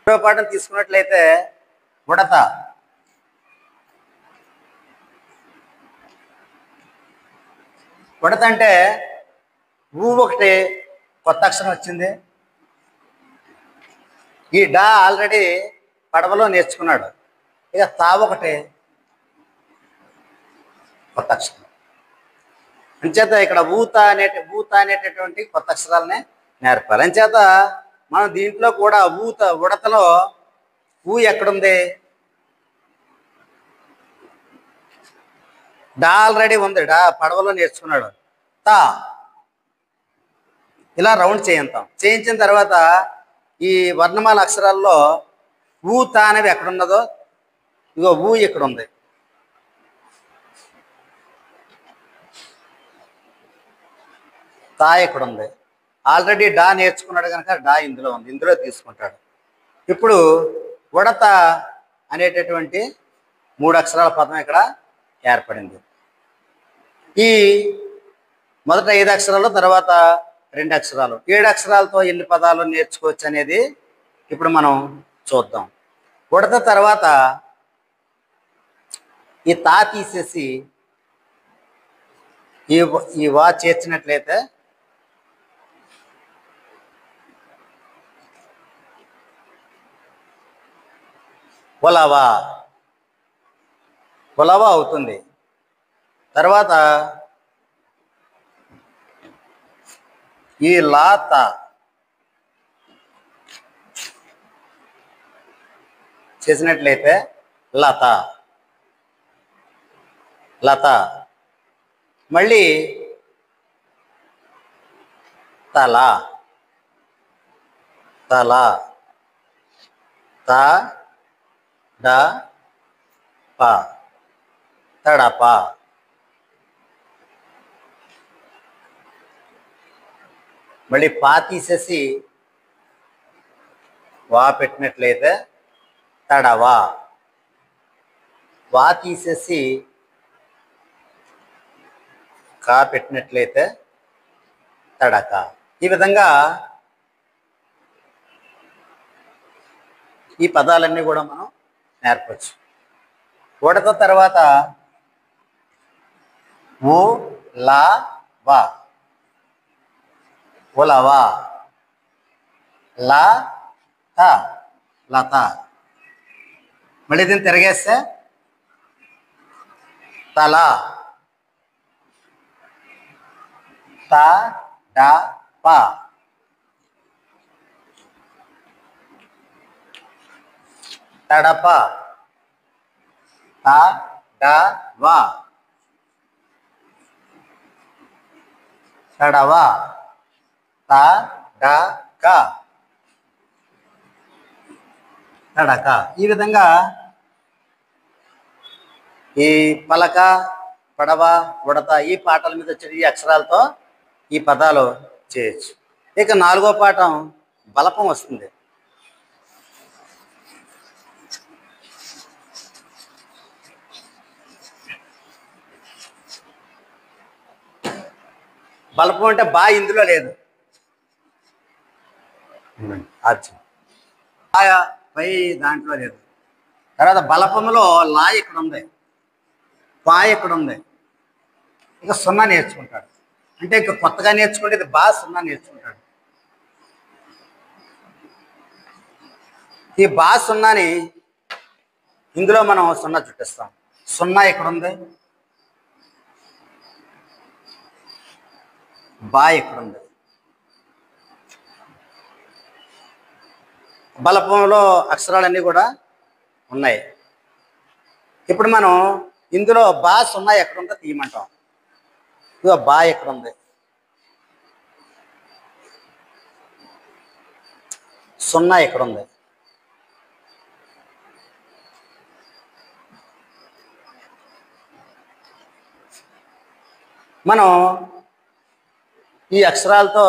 రెండో పాఠం తీసుకున్నట్లయితే ఉడత. ఉడత అంటే ఊ ఒకటి కొత్త అక్షరం వచ్చింది. ఈ డా ఆల్రెడీ పడవలో నేర్చుకున్నాడు. ఇక తా ఒకటి కొత్త అక్షరం. అంచేత ఇక్కడ ఊత అనేటటువంటి కొత్త అక్షరాలనే నేర్పాలి. అంచేత మనం దీంట్లో కూడా ఉడతలో ఊ ఎక్కడుంది? డా ఆల్రెడీ ఉంది, డా పడవలో నేర్చుకున్నాడు. తా ఇలా రౌండ్ చేయించిన తర్వాత ఈ వర్ణమాల అక్షరాల్లో ఊ తా అనేవి ఎక్కడున్నదో ఇగో ఊ ఇక్కడ ఉంది. తా ఇక్కడ ఉంది. ఆల్రెడీ డా నేర్చుకున్నాడు కనుక డా ఇందులో ఉంది, ఇందులో తీసుకుంటాడు. ఇప్పుడు ఉడత అనేటటువంటి 3 అక్షరాల పదం ఇక్కడ ఏర్పడింది. ఈ మొదట 5 అక్షరాలు, తర్వాత 2 అక్షరాలు, 7 అక్షరాలతో ఎన్ని పదాలు నేర్చుకోవచ్చు అనేది ఇప్పుడు మనం చూద్దాం. ఉడత తర్వాత ఈ తా తీసేసి ఈ వా చేర్చినట్లయితే ఉలవా అవుతుంది. తర్వాత ఈ లాత చేసినట్లయితే లత. మళ్ళీ తల త డ ప తడప. మళ్ళీ పా తీసేసి వా పెట్టినట్లయితే తడవా. వా తీసేసి కా పెట్టినట్లయితే తడక. ఈ విధంగా ఈ పదాలన్నీ కూడా మనం నేర్పచ్చు. ఉడత తర్వాత ఊ లా వా ఉలవా. లా త లత. మళ్ళీ దీన్ని తిరగేస్తే తల త డ ప తడప త డ వ తడవ త డ క తడక. ఈ విధంగా ఈ పలక, పడవ, ఉడత ఈ పాఠాల మీద వచ్చే ఈ అక్షరాలతో ఈ పదాలు చేయొచ్చు. ఇక 4వ పాఠం బలపం వస్తుంది. బలపం అంటే బా ఇందులో లేదు, పై దాంట్లో లేదు. తర్వాత బలపంలో లా ఇక్కడ ఉంది, పా ఇక్కడ ఉంది. ఇక 0 నేర్చుకుంటాడు. అంటే ఇక కొత్తగా నేర్చుకునేది బా 0 నేర్చుకుంటాడు. ఈ బా 0ని ఇందులో మనం 0 చుట్టిస్తాం. 0 ఇక్కడ ఉంది, బా ఇక్కడ ఉంది. బలపంలో అక్షరాలన్నీ కూడా ఉన్నాయి. ఇప్పుడు మనం ఇందులో బా 0 ఎక్కడుందో తీయమంటాం. ఇదిగో బా ఎక్కడ ఉంది, 0 ఎక్కడ ఉంది. మనం ఈ అక్షరాలతో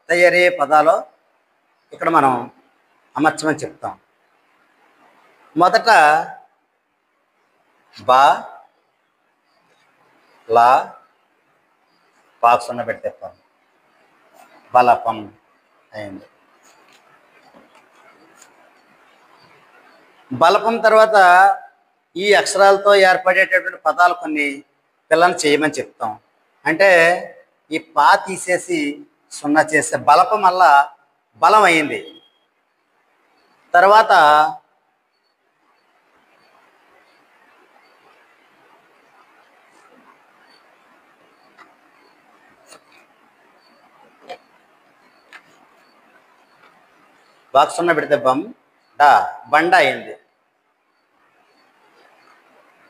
తయారయ్యే పదాలు ఇక్కడ మనం అమర్చమని చెప్తాం. మొదట బా లా పాకు 0 పెడితే బలపం అయింది. బలపం తర్వాత ఈ అక్షరాలతో ఏర్పడేటటువంటి పదాలు కొన్ని పిల్లల్ని చేయమని చెప్తాం. అంటే ఈ పా తీసేసి సున్నా చేస్తే బలపం వల్ల బలం అయింది. తర్వాత బాక్స్ సున్నా పెడితే బం డా బండ అయింది.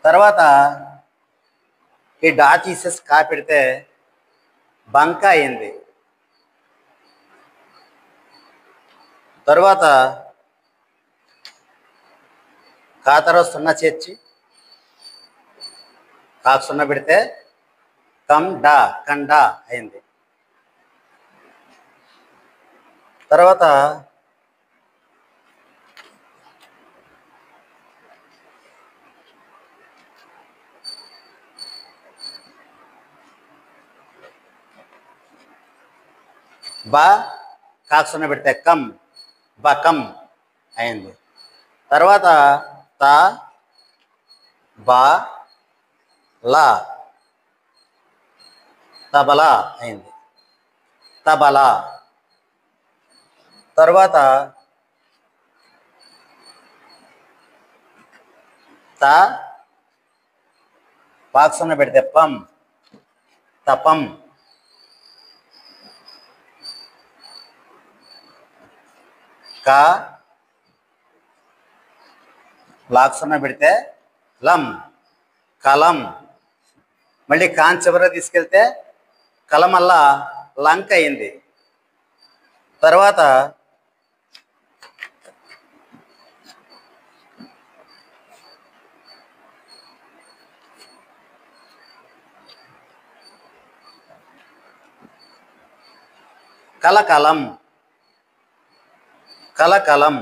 తర్వాత ఈ డా తీసేసి కా పెడితే బంక అయింది. తర్వాత కా తర్వాత సున్నా చేర్చి కాకు సున్నా పెడితే కం డా కండా అయింది. తర్వాత బా కాకు సున్నా పెడితే కం బకం అయింది. తర్వాత తా బా లా తబలా అయింది. తబలా. తర్వాత తా బాక్స్ సున్నా పెడితే పం తపం. కా లాక్ సున్నా పెడితే లం కలం. మళ్ళీ కాన్ చివర తీసుకెళ్తే కలం వల్ల లంక అయింది. తర్వాత కలకలం కలకలం.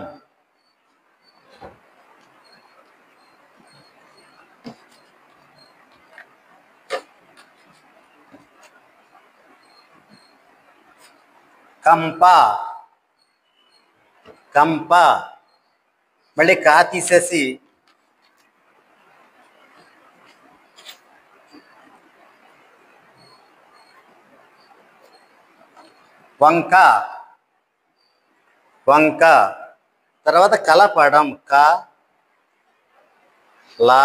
కంప కంప. మళ్ళీ కా తీసేసి వంక వంక. తర్వాత కలపడం క లా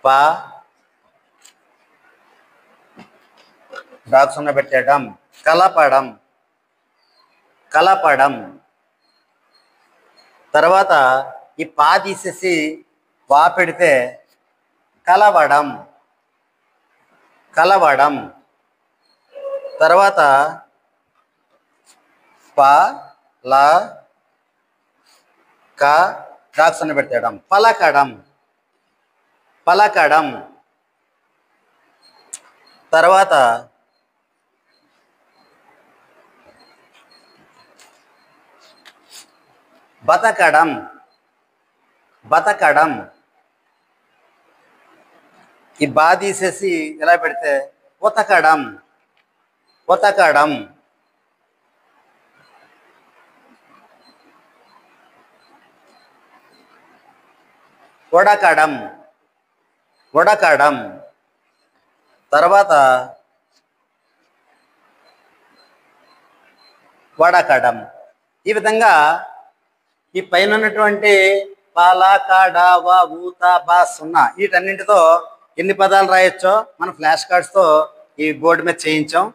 ప డాక్ సున్నా పెట్టడం కలపడం కలపడం. తర్వాత ఈ పా తీసేసి వా పెడితే కలవడం కలవడం. తర్వాత ప లా క డాక్ సున్నా పెట్టడం పలకడం పలకడం. తర్వాత బతకడం బతకడం. ఈ బా తీసేసి ఎలా పెడితే ఉతకడం ఉతకడం. ఉడకడం ఉడకడం. తర్వాత వడకడం. ఈ విధంగా ఈ పైన ఉన్నటువంటి పాలా కాడా వా ఊత బా సున్నా వీటన్నింటితో ఎన్ని పదాలు రాయొచ్చో మనం ఫ్లాష్ కార్డ్స్తో ఈ బోర్డు మీద చేయించాం.